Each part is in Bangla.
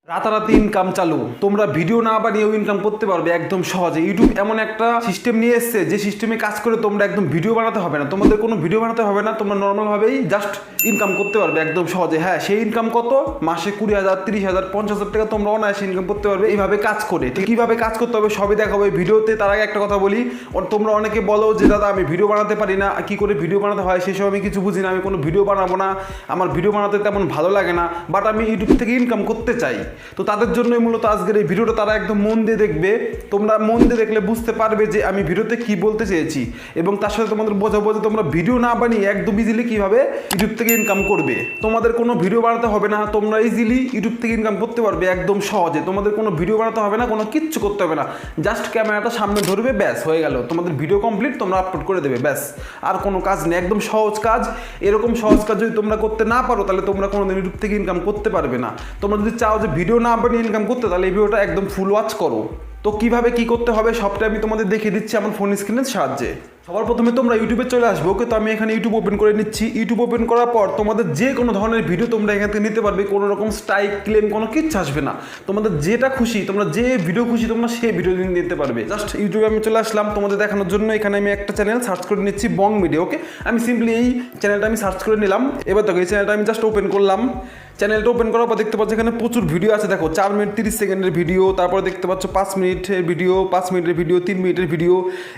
রাতারাতি ইনকাম চালু, তোমরা ভিডিও না বানিয়েও ইনকাম করতে পারবে একদম সহজে। ইউটিউব এমন একটা সিস্টেম নিয়ে এসেছে যে সিস্টেমে কাজ করে তোমরা একদম ভিডিও বানাতে হবে না, তোমাদের কোনো ভিডিও বানাতে হবে না, তোমরা নর্মালভাবেই জাস্ট ইনকাম করতে পারবে একদম সহজে। হ্যাঁ, সেই ইনকাম কত? মাসে 20,000, 30,000, 50,000 টাকা তোমরা অনায়াসে ইনকাম করতে পারবে এইভাবে কাজ করে। ঠিক কীভাবে কাজ করতে হবে সবই দেখাবো এই ভিডিওতে। তার আগে একটা কথা বলি, তোমরা অনেকে বলো যে দাদা আমি ভিডিও বানাতে পারি না, কী করে ভিডিও বানাতে হয় সেসব আমি কিছু বুঝি না, আমি কোনো ভিডিও বানাবো না, আমার ভিডিও বানাতে তেমন ভালো লাগে না, বাট আমি ইউটিউব থেকে ইনকাম করতে চাই। তো তাদের জন্যই মূলত আজকের এই ভিডিওটা তারা একদম মন দিয়ে দেখবে। তোমরা মন দিয়ে দেখলে বুঝতে পারবে যে আমি ভিডিওতে কি বলতে চেয়েছি, এবং তার সাথে তোমাদের বোঝাবো যে তোমরা ভিডিও না বানিয়ে একদম ইজিলি কীভাবে ইউটিউব থেকে ইনকাম করবে। তোমাদের কোনো ভিডিও বানাতে হবে না, তোমরা ইজিলি ইউটিউব থেকে ইনকাম করতে পারবে একদম সহজে। তোমাদের কোনো ভিডিও বানাতে হবে না, কোনো কিচ্ছু করতে হবে না, জাস্ট ক্যামেরাটা সামনে ধরবে, ব্যাস হয়ে গেল, তোমাদের ভিডিও কমপ্লিট, তোমরা আপলোড করে দেবে, ব্যাস। আর কোনো কাজ নেই, একদম সহজ কাজ। এরকম সহজ কাজ যদি তোমরা করতে না পারো তাহলে তোমরা কোনোদিন ইউটিউব থেকে ইনকাম করতে পারবে না। তোমরা যদি চাও যে ভিডিও না বানিয়ে ইনকাম করতে, তাহলে এই ভিডিওটা একদম ফুল ওয়াচ করো। তো কিভাবে কি করতে হবে সবটা আমি তোমাদের দেখিয়ে দিচ্ছি আমার ফোন স্ক্রিনের সাহায্যে। সবার প্রথমে তোমরা ইউটিউবে চলে আসবে, ওকে। তো আমি এখানে ইউটিউব ওপেন করে নিচ্ছি। ইউটিউব ওপেন করার পর তোমাদের যে কোনো ধরনের ভিডিও তোমরা এখান থেকে নিতে পারবে, কোনো রকম স্ট্রাইক ক্লেম কোনো কিচ্ছু আসবে না। তোমাদের যেটা খুশি, তোমরা যে ভিডিও খুশি তোমরা সেই ভিডিও নিতে পারবে। জাস্ট ইউটিউবে আমি চলে আসলাম তোমাদের দেখানোর জন্য। এখানে আমি একটা চ্যানেল সার্চ করে নিচ্ছি, বং মিডিয়া, ওকে। আমি সিম্পলি এই চ্যানেলটা আমি সার্চ করে নিলাম। এবার দেখো এই চ্যানেলটা আমি জাস্ট ওপেন করলাম। চ্যানেলটা ওপেন করার পর দেখতে পাচ্ছ এখানে প্রচুর ভিডিও আছে। দেখো 4 মিনিট 30 সেকেন্ডের ভিডিও, তারপরে দেখতে পাচ্ছ 5 মিনিটের ভিডিও, 5 মিনিটের ভিডিও, 3 মিনিটের ভিডিও।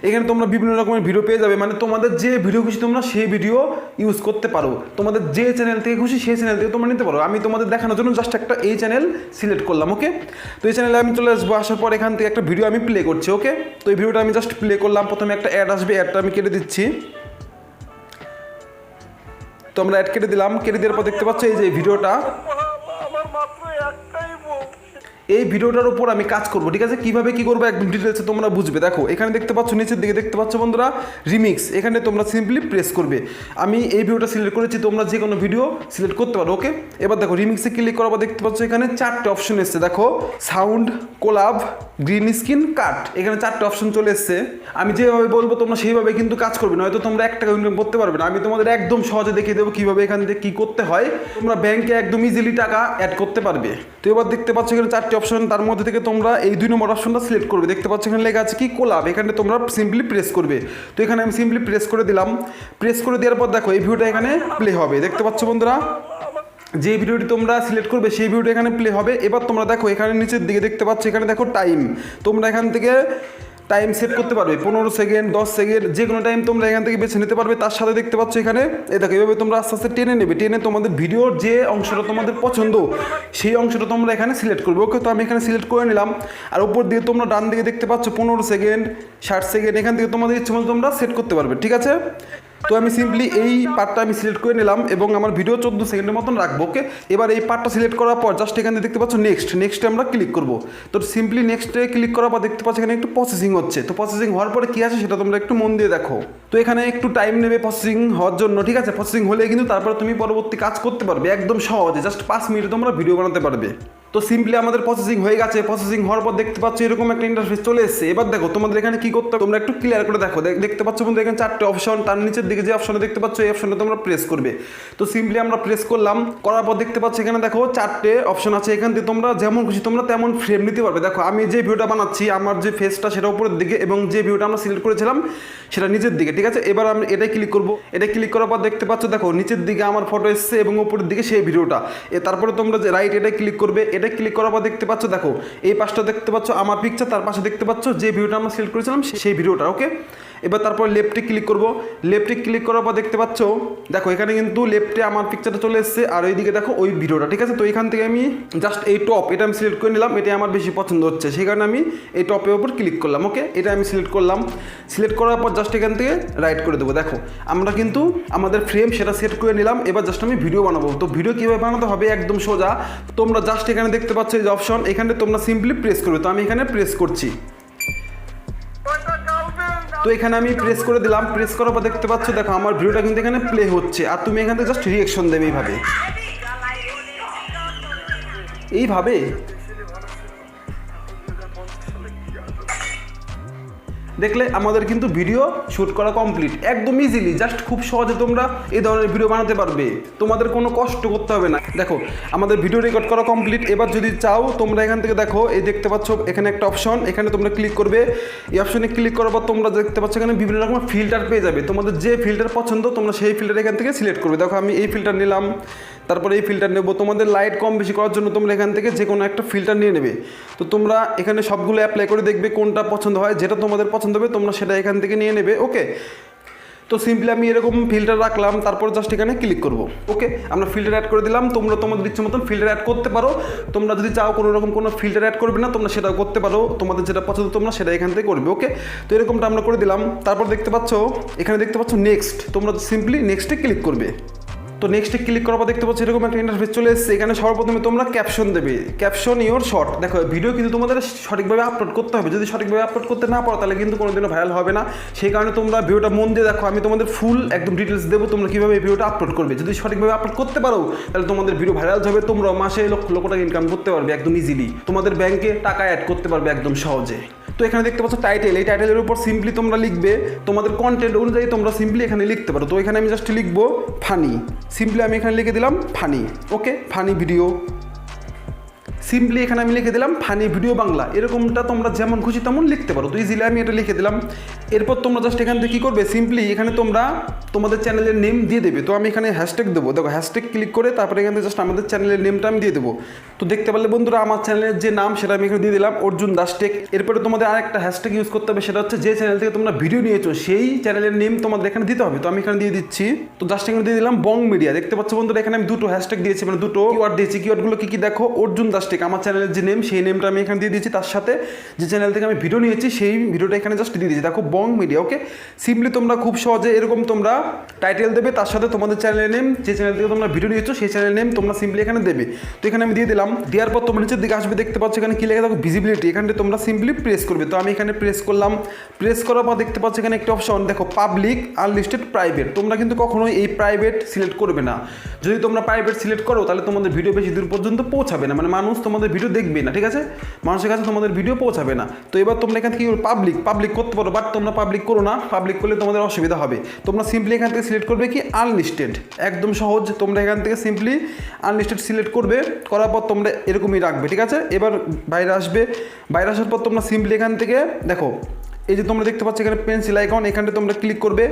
এখানে তোমরা বিভিন্ন রকমের ভিডিও পেয়ে যাবে, মানে তোমাদের যে ভিডিও খুশি তোমরা সেই ভিডিও ইউজ করতে পারো। তোমাদের যে চ্যানেল থেকে খুশি সেই চ্যানেল থেকে তোমরা নিতে পারো। আমি তোমাদের দেখানোর জন্য জাস্ট একটা এই চ্যানেল সিলেক্ট করলাম, ওকে। তো এই চ্যানেলে আমি চলে আসবো, আসার পর এখান থেকে একটা ভিডিও আমি প্লে করছি, ওকে। তো এই ভিডিওটা আমি জাস্ট প্লে করলাম। প্রথমে একটা অ্যাড আসবে, অ্যাডটা আমি কেটে দিচ্ছি। তো আমরা অ্যাড কেটে দিলাম। কেটে দেওয়ার পর দেখতে পাচ্ছ এই যে ভিডিওটা, এই ভিডিওটার উপর আমি কাজ করবো, ঠিক আছে। কিভাবে কি করবো একদম ডিটেলসে তোমরা বুঝবে। দেখো এখানে দেখতে পাচ্ছ, নিচের দিকে দেখতে পাচ্ছ বন্ধুরা রিমিক্স, এখানে তোমরা সিম্পলি প্রেস করবে। আমি এই ভিডিওটা সিলেক্ট করেছি, তোমরা যে কোনো ভিডিও সিলেক্ট করতে পারো, ওকে। এবার দেখো রিমিক্সে ক্লিক করার পর দেখতে পাচ্ছ এখানে 4টে অপশন এসছে। দেখো সাউন্ড, কোলাব, গ্রিন স্ক্রিন, কাট, এখানে 4টে অপশন চলে এসছে। আমি যেভাবে বলবো তোমরা সেইভাবে কিন্তু কাজ করবে, নয়তো তোমরা 1 টাকা ইনকাম করতে পারবে না। আমি তোমাদের একদম সহজে দেখিয়ে দেবো কীভাবে এখান থেকে কী করতে হয়। তোমরা ব্যাংকে একদম ইজিলি টাকা অ্যাড করতে পারবে। তো এবার দেখতে পাচ্ছ এখানে 4টে অপশন, তার মধ্যে থেকে তোমরা এই 2 নম্বর অপশনটা সিলেক্ট করবে। দেখতে পাচ্ছ এখানে লেখা আছে কি কোলাব, এখানে তোমরা সিম্পলি প্রেস করবে। তো এখানে আমি সিম্পলি প্রেস করে দিলাম। প্রেস করে দেওয়ার পর দেখো এই ভিডিওটা এখানে প্লে হবে। দেখতে পাচ্ছ বন্ধুরা, যে ভিডিওটি তোমরা সিলেক্ট করবে সেই ভিডিওটা এখানে প্লে হবে। এবার তোমরা দেখো এখানে নিচের দিকে দেখতে পাচ্ছ এখানে দেখো টাইম, তোমরা এখান থেকে টাইম সেট করতে পারবে, 15 সেকেন্ড, 10 সেকেন্ড, যে কোনো টাইম তোমরা এখান থেকে বেছে নিতে পারবে। তার সাথে দেখতে পাচ্ছ এখানে এই দেখো এইভাবে তোমরা আস্তে আস্তে টেনে নেবে। টেনে তোমাদের ভিডিওর যে অংশটা তোমাদের পছন্দ সেই অংশটা তোমরা এখানে সিলেক্ট করবে, ওকে। তো আমি এখানে সিলেক্ট করে নিলাম। আর উপর দিয়ে তোমরা ডান দিকে দেখতে পাচ্ছ 15 সেকেন্ড, 60 সেকেন্ড, এখান থেকে তোমাদের ইচ্ছে মতো তোমরা সেট করতে পারবে, ঠিক আছে। তো আমি সিম্পলি এই পার্টটা আমি সিলেক্ট করে নিলাম এবং আমার ভিডিও 14 সেকেন্ডের মতন রাখবো, ওকে। এবার এই পার্টটা সিলেক্ট করার পর জাস্ট এখানে দেখতে পাচ্ছ নেক্সটে আমরা ক্লিক করবো। তো সিম্পলি নেক্সটে ক্লিক করার পর দেখতে পাচ্ছ এখানে একটু প্রসেসিং হচ্ছে। তো প্রসেসিং হওয়ার পরে কী আছে সেটা তোমরা একটু মন দিয়ে দেখো। তো এখানে একটু টাইম নেবে প্রসেসিং হওয়ার জন্য, ঠিক আছে। প্রসেসিং হলে কিন্তু তারপরে তুমি পরবর্তী কাজ করতে পারবে একদম সহজে, জাস্ট 5 মিনিটে তোমরা ভিডিও বানাতে পারবে। তো সিম্পলি আমাদের প্রসেসিং হয়ে গেছে। প্রসেসিং হওয়ার পর দেখতে পাচ্ছ এরকম একটা ইন্টারফেস চলে এসেছে। এবার দেখো তোমাদের এখানে কি করতে হবে তোমরা একটু ক্লিয়ার করে দেখো। দেখতে পাচ্ছ বন্ধু এখানে 4টে অপশন, তার নিচের দিকে যে অপশনটা দেখতে পাচ্ছ এই অপশনটা তোমরা প্রেস করবে। তো সিম্পলি আমরা প্রেস করলাম, করার পর দেখতে পাচ্ছ এখানে দেখো 4টে অপশন আছে। এখান থেকে তোমরা যেমন খুশি তোমরা তেমন ফ্রেম নিতে পারবে। দেখো আমি যে ভিডিওটা বানাচ্ছি আমার যে ফেসটা সেটা উপরের দিকে এবং যে ভিডিওটা আমরা সিলেক্ট করেছিলাম সেটা নিচের দিকে, ঠিক আছে। এবার আমি এটাই ক্লিক করবো। এটা ক্লিক করার পর দেখতে পাচ্ছ দেখো নিচের দিকে আমার ফটো এসছে এবং উপরের দিকে সেই ভিডিওটা। তারপরে তোমরা যে রাইট এটাই ক্লিক করবে। এটা ক্লিক করার পর দেখতে পাচ্ছ দেখো এই পাশটা দেখতে পাচ্ছ আমার পিকচার, তার পাশে দেখতে পাচ্ছ যে ভিডিওটা আমরা সিলেক্ট করেছিলাম সেই ভিডিওটা, ওকে। এবার তারপর লেফটে ক্লিক করব। লেফটে ক্লিক করার পর দেখতে পাচ্ছ দেখো এখানে কিন্তু লেফটে আমার পিকচারটা চলে এসেছে আর ওইদিকে দেখো ওই ভিডিওটা, ঠিক আছে। তো এখান থেকে আমি জাস্ট এই টপ এটা আমি সিলেক্ট করে নিলাম, এটা আমার বেশি পছন্দ হচ্ছে সেই কারণে আমি এই টপের উপর ক্লিক করলাম, ওকে। এটা আমি সিলেক্ট করলাম। সিলেক্ট করার পর জাস্ট এখান থেকে রাইট করে দেবো। দেখো আমরা কিন্তু আমাদের ফ্রেম সেটা সেট করে নিলাম। এবার জাস্ট আমি ভিডিও বানাবো। তো ভিডিও কীভাবে বানাতে হবে একদম সোজা। তোমরা জাস্ট এখানে দেখতে পাচ্ছ এই যে অপশন, এখানে তোমরা সিম্পলি প্রেস করবে। তো আমি এখানে প্রেস করছি। তো এখানে আমি প্রেস করে দিলাম। প্রেস করার পর দেখতে পাচ্ছ দেখো আমার ভিডিওটা কিন্তু এখানে প্লে হচ্ছে আর তুমি এখান থেকে জাস্ট রিঅ্যাকশন দেবে এইভাবে। দেখলে আমাদের কিন্তু ভিডিও শ্যুট করা কমপ্লিট, একদম ইজিলি, জাস্ট খুব সহজে তোমরা এই ধরনের ভিডিও বানাতে পারবে, তোমাদের কোনো কষ্ট করতে হবে না। দেখো আমাদের ভিডিও রেকর্ড করা কমপ্লিট। এবার যদি চাও তোমরা এখান থেকে দেখো, এই দেখতে পাচ্ছ এখানে একটা অপশন, এখানে তোমরা ক্লিক করবে। এই অপশনে ক্লিক করার পর তোমরা দেখতে পাচ্ছ এখানে বিভিন্ন রকম ফিল্টার পেয়ে যাবে, তোমাদের যে ফিল্টার পছন্দ তোমরা সেই ফিল্টার এখান থেকে সিলেক্ট করবে। দেখো আমি এই ফিল্টার নিলাম, তারপরে এই ফিল্টার নেব। তোমাদের লাইট কম বেশি করার জন্য তোমরা এখান থেকে যে কোনো একটা ফিল্টার নিয়ে নেবে। তো তোমরা এখানে সবগুলো অ্যাপ্লাই করে দেখবে কোনটা পছন্দ হয়, যেটা তোমাদের পছন্দ হবে তোমরা সেটা এখান থেকে নিয়ে নেবে। ওকে, তো সিম্পলি আমি এরকম ফিল্টার রাখলাম, তারপর জাস্ট এখানে ক্লিক করব। ওকে, আমরা ফিল্টার অ্যাড করে দিলাম। তোমরা তোমাদের ইচ্ছে মতন ফিল্টার অ্যাড করতে পারো। তোমরা যদি চাও কোনো রকম কোনো ফিল্টার অ্যাড করবে না, তোমরা সেটাও করতে পারো, তোমাদের যেটা পছন্দ তোমরা সেটা এখান থেকে করবে। ওকে, তো এরকমটা আমরা করে দিলাম। তারপর দেখতে পাচ্ছ এখানে দেখতে পাচ্ছ নেক্সট, তোমরা সিম্পলি নেক্সটে ক্লিক করবে। তো নেক্সটে ক্লিক করার পর দেখতে পাচ্ছ এরকম একটা ইন্টারফেস চলে এসেছে। এখানে সর্বপ্রথমে তোমরা ক্যাপশন দেবে, ক্যাপশন ইওর শর্ট। দেখো ভিডিও কিন্তু তোমাদের সঠিকভাবে আপলোড করতে হবে, যদি সঠিকভাবে আপলোড করতে না পারো তাহলে কিন্তু কোনোদিনও ভাইরাল হবে না। সেই কারণে তোমরা ভিডিওটা মন দিয়ে দেখো, আমি তোমাদের ফুল একদম ডিটেলস দেবো তোমরা কীভাবে এই ভিডিওটা আপলোড করবে। যদি সঠিকভাবে আপলোড করতে পারো তাহলে তোমাদের ভিডিও ভাইরাল হবে, তোমরা মাসে লক্ষ লক্ষ টাকা ইনকাম করতে পারবে একদম ইজিলি, তোমাদের ব্যাংকে টাকা অ্যাড করতে পারবে একদম সহজে। তো এখানে দেখতে পাচ্ছ টাইটেল, এই টাইটেলের উপর সিম্পলি তোমরা লিখবে তোমাদের কন্টেন্ট অনুযায়ী তোমরা সিম্পলি এখানে লিখতে পারো। তো এখানে আমি জাস্ট লিখবো ফানি, সিম্পলি আমি এখানে লিখে দিলাম ফানি। ওকে, ফানি ভিডিও, সিম্পলি এখানে আমি লিখে দিলাম ফানি ভিডিও বাংলা। এরকমটা তোমরা যেমন খুশি তেমন লিখতে পারো। তো ইজিলি আমি এটা লিখে দিলাম। এরপর তোমরা জাস্ট এখান থেকে কী করবে, সিম্পলি এখানে তোমরা তোমাদের চ্যানেলের নেম দিয়ে দেবে। তো আমি এখানে হ্যাশট্যাগ দেবো। দেখো হ্যাশট্যাগ ক্লিক করে তারপরে এখান থেকে জাস্ট আমাদের চ্যানেলের নেমটা আমি দিয়ে দেবো। তো দেখতে পারলে বন্ধুরা আমার চ্যানেলের যে নাম সেটা আমি এখানে দিয়ে দিলাম, অর্জুন দাস টেক। এরপরে তোমাদের আরেকটা হ্যাশট্যাগ ইউজ করতে হবে, সেটা হচ্ছে যে চ্যানেল থেকে তোমরা ভিডিও নিয়েছো সেই চ্যানেলের নেম তোমাদের এখানে দিতে হবে। তো আমি এখানে দিয়ে দিচ্ছি। তো জাস্ট এখানে দিয়ে দিলাম বং মিডিয়া। দেখতে পাচ্ছ বন্ধুরা এখানে আমি দুটো হ্যাশট্যাগ দিয়েছি, মানে দুটো কিওয়ার্ড দিয়েছি। কিওয়ার্ডগুলো কী দেখো, অর্জুন দাস টেক আমার চ্যানেলের যে নেম সেই নেমটা আমি এখানে দিয়ে দিয়েছি, তার সাথে যে চ্যানেল থেকে আমি ভিডিও নিয়েছি সেই ভিডিওটা এখানে জাস্ট দিয়ে দিয়েছি। দেখো বং মিডিয়া। ওকে, সিম্পলি তোমরা খুব সহজে এরকম তোমরা টাইটেল দেবে, তার সাথে তোমাদের চ্যানেলের নেম, যে চ্যানেল থেকে তোমরা ভিডিও নিয়েছো সেই চ্যানেল নেম তোমরা সিম্পলি এখানে দেবে। তো এখানে আমি দিয়ে দিলাম। দেওয়ার পর তোমরা নিচের দিকে আসবে, দেখতে পাচ্ছ এখানে কি লেখা দেখো ভিজিবিলিটি, এখানে তোমরা সিম্পলি প্রেস করবে। তো আমি এখানে প্রেস করলাম। প্রেস করার পর দেখতে পাচ্ছ এখানে একটা অপশন দেখো পাবলিক, আনলিস্টেড, প্রাইভেট। তোমরা কিন্তু কখনোই এই প্রাইভেট সিলেক্ট করবে না। যদি তোমরা প্রাইভেট সিলেক্ট করো তাহলে তোমাদের ভিডিও বেশি দূর পর্যন্ত পৌঁছাবে না, মানে মানুষ তোমাদের ভিডিও দেখবে না, ঠিক আছে, মানুষের কাছে তোমাদের ভিডিও পৌঁছাবে না। তো এবার তোমরা এখান থেকে পাবলিক করতে পারো, বাট তোমরা পাবলিক করো না, পাবলিক করলে তোমাদের অসুবিধা হবে। তোমরা সিম্পলি এখান থেকে সিলেক্ট করবে কি আনলিস্টেড, একদম সহজ। তোমরা এখান থেকে সিম্পলি আনলিস্টেড সিলেক্ট করবে, করার পর তোমরা এরকমই রাখবে, ঠিক আছে। এবার বাইরে আসবে, বাইরে আসার পর তোমরা সিম্পলি এখান থেকে দেখো এই যে তোমরা দেখতে পাচ্ছ এখানে পেন্সিল আইকন, এখানে তোমরা ক্লিক করবে।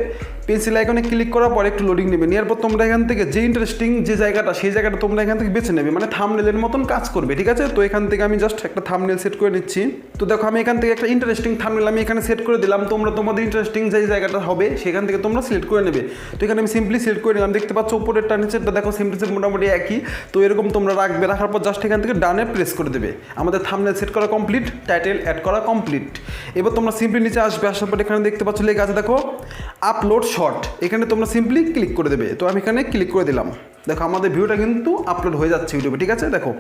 পেন্সিল আইকনে ক্লিক করার পর একটু লোডিং নেবে, নেওয়ার পর তোমরা এখান থেকে যে ইন্টারেস্টিং যে জায়গাটা সেই জায়গাটা তোমরা এখান থেকে বেছে নেবে, মানে থাম্বনেলের মতন কাজ করবে, ঠিক আছে। তো এখান থেকে আমি জাস্ট একটা থাম্বনেল সেট করে নিচ্ছি। তো দেখো আমি এখান থেকে একটা ইন্টারেস্টিং থাম্বনেল আমি এখানে সেট করে দিলাম। তোমরা তোমাদের ইন্টারেস্টিং যে জায়গাটা হবে সেখান থেকে তোমরা সিলেক্ট করে নেবে। তো এখানে আমি সিম্পলি সিলেক্ট করে নিলাম। দেখতে পাচ্ছ উপরেরটা নিচেরটা দেখো সিম্পলি মোটামুটি একই। তো এরকম তোমরা রাখবে, রাখার পর জাস্ট এখান থেকে ডানে প্রেস করে দেবে। আমাদের থাম্বনেল সেট করা কমপ্লিট, টাইটেল অ্যাড করা কমপ্লিট। এবার তোমরা সিম্পলি নিচে আসবে, আসার পর এখানে দেখতে পাচ্ছ লেখা আছে দেখো আপলোড শর্ট, এখানে তোমরা সিম্পলি ক্লিক করে দেবে। তো আমি এখানে ক্লিক করে দিলাম। দেখো আমাদের ভিডিওটা কিন্তু আপলোড হয়ে যাচ্ছে ইউটিউবে, ঠিক আছে। দেখো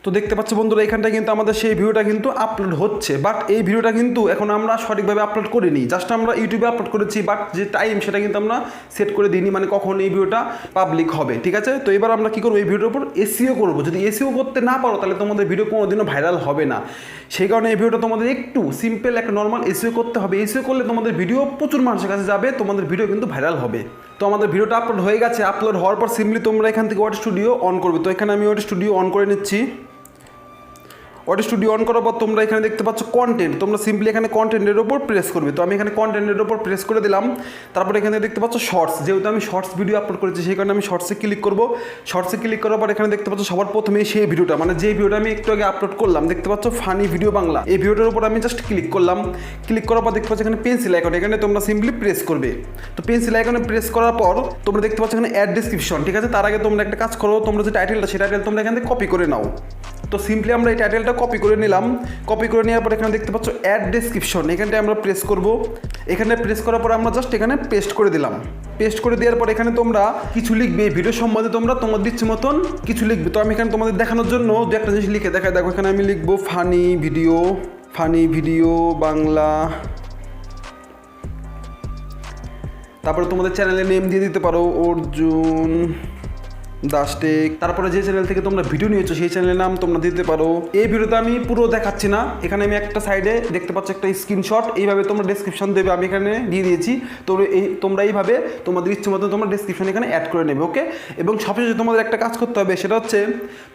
তো দেখতে পাচ্ছ বন্ধুরা এখানটায় কিন্তু আমাদের সেই ভিডিওটা কিন্তু আপলোড হচ্ছে, বাট এই ভিডিওটা কিন্তু এখন আমরা সঠিকভাবে আপলোড করিনি, জাস্ট আমরা ইউটিউবে আপলোড করেছি, বাট যে টাইম সেটা কিন্তু আমরা সেট করে দিইনি, মানে কখন এই ভিডিওটা পাবলিক হবে, ঠিক আছে। তো এবার আমরা কী করবো, এই ভিডিওর উপর এসইও করবো। যদি এসইও করতে না পারো তাহলে তোমাদের ভিডিও কোনোদিনও ভাইরাল হবে না। সেই কারণে এই ভিডিওটা তোমাদের একটু সিম্পল একটা নর্মাল এসইও করতে হবে। এসইও করলে তোমাদের ভিডিও প্রচুর মানুষের কাছে যাবে, তোমাদের ভিডিও কিন্তু ভাইরাল হবে। তো আমাদের ভিডিওটা আপলোড হয়ে গেছে। আপলোড হওয়ার পর সিম্পলি তোমরা এখান থেকে ওয়াট স্টুডিও অন করবে। তো এখানে আমি ওয়াট স্টুডিও অন করে নিচ্ছি। ওয়াট স্টুডিও অন করার পর তোমরা এখানে দেখতে পাচ্ছ কন্টেন্ট, তোমরা সিম্পলি এখানে কন্টেন্টের ওপর প্রেস করবে। তো আমি এখানে কন্টেন্টের ওপর প্রেস করে দিলাম। তারপরে এখানে দেখতে পাচ্ছ শর্টস, যেহেতু আমি শর্টস ভিডিও আপলোড করেছি সেই কারণে আমি শর্টসে ক্লিক করবো। শর্টসে ক্লিক করার পর এখানে দেখতে পাচ্ছ সবার প্রথমে সেই ভিডিওটা, মানে যে ভিডিওটা আমি একটু আগে আপলোড করলাম, দেখতে পাচ্ছ ফানি ভিডিও বাংলা, এই ভিডিওটার উপর আমি জাস্ট ক্লিক করলাম। ক্লিক করার পর দেখতে পাচ্ছ এখানে পেন্সিল আইকন, এখানে তোমরা সিম্পলি প্রেস করবে। তো পেন্সিল আইকনে প্রেস করার পর তোমরা দেখতে পাচ্ছ এখানে অ্যাড ডেসক্রিপশন, ঠিক আছে। তার আগে তোমরা একটা কাজ করো, তোমরা যে টাইটেলটা সেই টাইটেল তোমরা এখান থেকে কপি করে নাও। তো সিম্পলি আমরা এই টাইটেলটা কপি করে নিলাম। কপি করে নেওয়ার পর এখানে দেখতে পাচ্ছ অ্যাড ডেসক্রিপশন, এখানটায় আমরা প্রেস করব। এখানে প্রেস করার পর আমরা জাস্ট এখানে পেস্ট করে দিলাম। পেস্ট করে দেওয়ার পর এখানে তোমরা কিছু লিখবে, ভিডিও সম্বন্ধে তোমরা তোমাদের ইচ্ছে মতন কিছু লিখবে। তো আমি এখানে তোমাদের দেখানোর জন্য যে একটা জিনিস লিখে দেখাই, দেখো এখানে আমি লিখবো ফানি ভিডিও বাংলা। তারপরে তোমাদের চ্যানেলের নেম দিয়ে দিতে পারো অর্জুন দাসটেক। তারপরে যে চ্যানেল থেকে তোমরা ভিডিও নিয়েছো সেই চ্যানেলের নাম তোমরা দিতে পারো। এই ভিডিওতে আমি পুরো দেখাচ্ছি না, এখানে আমি একটা সাইডে দেখতে পাচ্ছ একটা স্ক্রিনশট, এইভাবে তোমরা ডেসক্রিপশন দেবে, আমি এখানে দিয়ে দিয়েছি। তো তোমরা এইভাবে তোমাদের ইচ্ছে মতো তোমরা ডেসক্রিপশন এখানে অ্যাড করে নেবে, ওকে। এবং সবশেষে তোমাদের একটা কাজ করতে হবে, সেটা হচ্ছে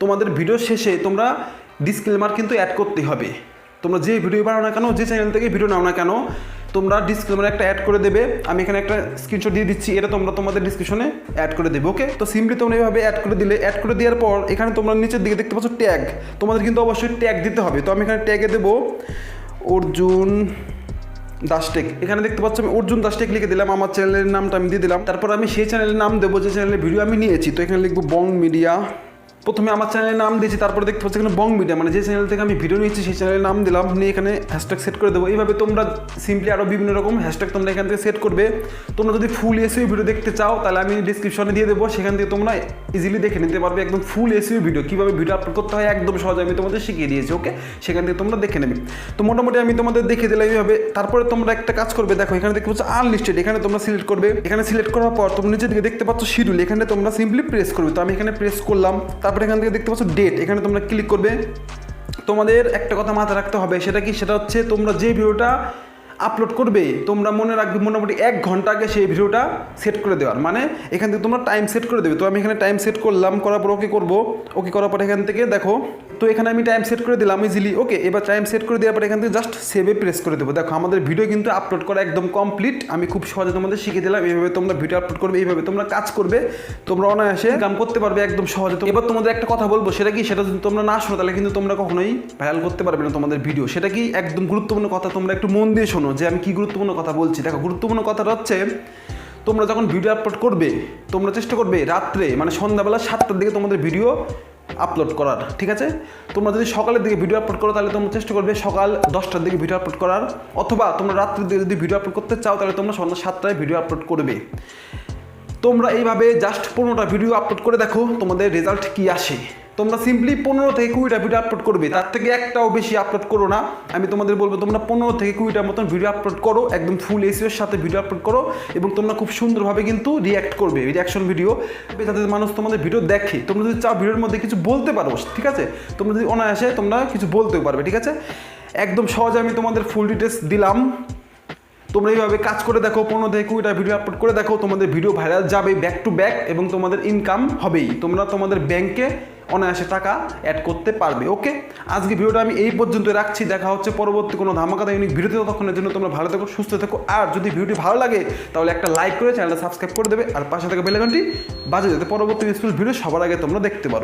তোমাদের ভিডিও শেষে তোমরা ডিসক্লেমার কিন্তু অ্যাড করতে হবে। তোমরা যে ভিডিও বানাও না কেন, যে চ্যানেল থেকে ভিডিও নাও না কেন, তোমরা ডিসক্লেমার একটা অ্যাড করে দেবে। আমি এখানে একটা স্ক্রিনশট দিয়ে দিচ্ছি, এটা তোমরা তোমাদের ডিসক্রিপশনে অ্যাড করে দেবে, ওকে। তো সিম্পলি তোমরা এইভাবে অ্যাড করে দিলে, অ্যাড করে দেওয়ার পর এখানে তোমরা নিচের দিকে দেখতে পাচ্ছ ট্যাগ, তোমাদের কিন্তু অবশ্যই ট্যাগ দিতে হবে। তো আমি এখানে ট্যাগে দেবো অর্জুন দাসটেক। এখানে দেখতে পাচ্ছ আমি অর্জুন দাসটেক লিখে দিলাম, আমার চ্যানেলের নামটা আমি দিয়ে দিলাম। তারপর আমি সেই চ্যানেলের নাম দেবো যে চ্যানেলের ভিডিও আমি নিয়েছি। তো এখানে লিখবো বং মিডিয়া। প্রথমে আমার চ্যানেলের নাম দিয়েছি, তারপরে দেখতে পাচ্ছি এখানে বং মিডিয়া, মানে যে চ্যানেল থেকে আমি ভিডিও নিয়েছি সেই চ্যানেলের নাম দিলাম, নিয়ে এখানে হ্যাশট্যাগ সেট করে দেবো। এইভাবে তোমরা সিম্পলি আরও বিভিন্ন রকম হ্যাশট্যাগ তোমরা এখান থেকে সেট করবে। তোমরা যদি ফুল এসইও ভিডিও দেখতে চাও তাহলে আমি ডিসক্রিপশনে দিয়ে দেবো, সেখান থেকে তোমরা ইজিলি দেখে নিতে পারবে একদম ফুল এসইও ভিডিও, কীভাবে ভিডিও আপলোড করতে হয় একদম সহজে আমি তোমাদের শিখিয়ে দিয়েছি, ওকে। সেখান থেকে তোমরা দেখে নেবে। তো মোটামুটি আমি তোমাদের দেখে দিলাম এইভাবে। তারপরে তোমরা একটা কাজ করবে, দেখো এখানে দেখতে পাচ্ছ আনলিস্টেড, এখানে তোমরা সিলেক্ট করবে। এখানে সিলেক্ট করার পর তোমরা নিচের দিকে দেখতে পাচ্ছ শিডিউল, এখানে তোমরা সিম্পলি প্রেস করবে। তো আমি এখানে প্রেস করলাম। তারপরে এখান থেকে দেখতে পাচ্ছ ডেট, এখানে তোমরা ক্লিক করবে। তোমাদের একটা কথা মাথায় রাখতে হবে, সেটা কি, সেটা হচ্ছে তোমরা যে ভিডিওটা আপলোড করবে তোমরা মনে রাখবে মোটামুটি 1 ঘন্টা আগে সেই ভিডিওটা সেট করে দেওয়ার, মানে এখান থেকে তোমরা টাইম সেট করে দেবে। তো আমি এখানে টাইম সেট করলাম, করার পর ওকে করবো। ওকে করার পর এখান থেকে দেখো, তো এখানে আমি টাইম সেট করে দিলাম ইজিলি, ওকে। এবার টাইম সেট করে দেওয়ার পর এখান থেকে জাস্ট সেভে প্রেস করে দেবো। দেখো আমাদের ভিডিও কিন্তু আপলোড করা একদম কমপ্লিট। আমি খুব সহজে তোমাদের শিখে দিলাম, এইভাবে তোমরা ভিডিও আপলোড করবে, এইভাবে তোমরা কাজ করবে, তোমরা অনায়াসে কাম করতে পারবে একদম সহজে। তো এবার তোমাদের একটা কথা বলবো, সেটা কি, সেটা যদি তোমরা না শোনো তাহলে কিন্তু তোমরা কখনোই ভাইরাল করতে পারবে না তোমাদের ভিডিও। সেটা কি, একদম গুরুত্বপূর্ণ কথা, তোমরা একটু মন দিয়ে শোনো যে আমি কি গুরুত্বপূর্ণ কথা বলছি। দেখো গুরুত্বপূর্ণ কথাটা হচ্ছে, তোমরা যখন ভিডিও আপলোড করবে তোমরা চেষ্টা করবে রাত্রে, মানে সন্ধ্যাবেলা 7টার দিকে তোমাদের ভিডিও আপলোড করার, ঠিক আছে। তোমরা যদি সকালের দিকে ভিডিও আপলোড করো তাহলে তোমরা চেষ্টা করবে সকাল 10টার দিকে ভিডিও আপলোড করার, অথবা তোমরা রাত্রের দিকে যদি ভিডিও আপলোড করতে চাও তাহলে তোমরা সন্ধ্যা 7টায় ভিডিও আপলোড করবে। তোমরা এইভাবে জাস্ট 15টা ভিডিও আপলোড করে দেখো তোমাদের রেজাল্ট কি আসে। তোমরা সিম্পলি 15 থেকে 20টা ভিডিও আপলোড করবে, তার থেকে একটাও বেশি আপলোড করো না। আমি তোমাদের বলবো তোমরা 15 থেকে 20টার মতন ভিডিও আপলোড করো, একদম ফুল এসইওর সাথে ভিডিও আপলোড করো, এবং তোমরা খুব সুন্দরভাবে কিন্তু রিঅ্যাক্ট করবে, রিঅ্যাকশন ভিডিও, যাতে মানুষ তোমাদের ভিডিও দেখে। তোমরা যদি চাও ভিডিওর মধ্যে কিছু বলতে পারো, ঠিক আছে, তোমরা যদি অনায়াসে তোমরা কিছু বলতেও পারবে, ঠিক আছে। একদম সহজে আমি তোমাদের ফুল ডিটেলস দিলাম। তোমরা এইভাবে কাজ করে দেখো, 15 থেকে 20টা ভিডিও আপলোড করে দেখো, তোমাদের ভিডিও ভাইরাল যাবে ব্যাক টু ব্যাক, এবং তোমাদের ইনকাম হবেই। তোমরা তোমাদের ব্যাংকে অনায়াসে টাকা অ্যাড করতে পারবে, ওকে। আজকে ভিডিওটা আমি এই পর্যন্ত রাখছি, দেখা হচ্ছে পরবর্তী কোনো ধামাকাদার ইউনিক ভিডিওতে। ততক্ষণের জন্য তোমরা ভালো থেকো, সুস্থ থেকো। আর যদি ভিডিওটি ভালো লাগে তাহলে একটা লাইক করে চ্যানেলটা সাবস্ক্রাইব করে দেবে, আর পাশে থাকা বেল আইকনটি বাজিয়ে যাতে পরবর্তী ইউজফুল ভিডিও সবার আগে তোমরা দেখতে পারো।